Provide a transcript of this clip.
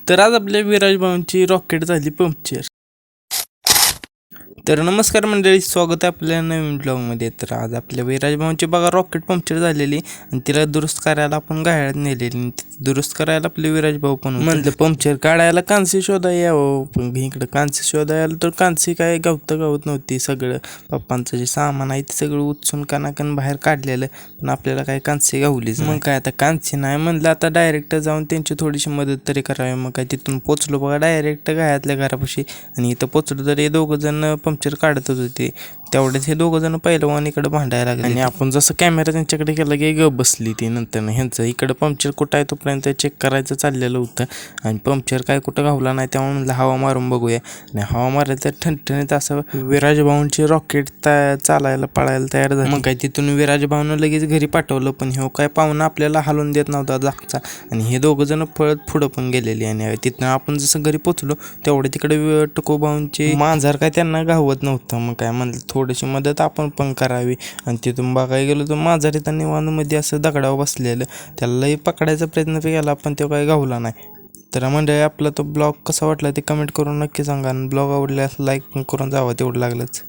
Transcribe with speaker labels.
Speaker 1: तर आज आपल्या विराज भाऊंची रॉकेट झाली पंक्चर. तर नमस्कार मंडळी, स्वागत आहे आपल्या नवीन ब्लॉगमध्ये. तर आज आपल्या विराज भाऊंची बघा रॉकेट पंक्चर झालेली आणि तिला दुरुस्त करायला आपण गाड्यात नेलेली. दुरुस्त करायला आपले विराज भाऊ पण म्हणलं पंक्चर काढायला कांसी शोधायला यावं, पण इकडं कांसी शोधायला तर कांसी काय गावत नव्हती. सगळं पप्पांचं जे सामान आहे ते सगळं उचसून कानाकन बाहेर काढलेलं, पण आपल्याला काय कांसी गावलीच. मग काय आता कांसी नाही म्हणलं, आता डायरेक्ट जाऊन त्यांची थोडीशी मदत तरी करावी. मग काय तिथून पोचलो बघा डायरेक्ट गायातल्या घरापाशी, आणि इथं पोचलो तर हे दोघं जण पंक्चर काढतच होते. तेवढ्याच हे दोघं जण पहिलवान इकडे भांडायला लागले, आणि आपण जसं कॅमेरा त्यांच्याकडे केला की गप बसली ती. नंतर ह्यांचं इकडं पंक्चर कुठं आहे तोपर्यंत चेक करायचं चाललेलं होतं, आणि पंक्चर काय कुठं घावला नाही. त्यामुळे म्हणलं हवा मारून बघूया, आणि हवा मारायचं ठणठणीत असं विराज भाऊंची रॉकेट चालायला पळायला तयार झाली. मग काय तिथून विराज भाऊनं लगेच घरी पाठवलं, पण हे काय पाहुणा आपल्याला हलवून देत नव्हता जागचा, आणि हे दोघं जण पळत पुढं पण गेलेली. आणि तिथनं आपण जसं घरी पोचलो तेवढे तिकडे टुकू भाऊंचे मांजर काय त्यांना गावत नव्हतं. मग काय म्हणलं थोडीशी मदत आपण पण करावी, आणि तिथून बघायला गेलो तर मांजर इथं निवांतमध्ये असं दगडावर बसलेलं. त्यालाही पकडायचा प्रयत्न केला, पण तो काही गावला नाही. तर मंडळी, आपला तो ब्लॉग कसा वाटला ते कमेंट करून नक्की सांगा, आणि ब्लॉग आवडल्यास लाईक पण करून जावा, तेवढं लागलंच.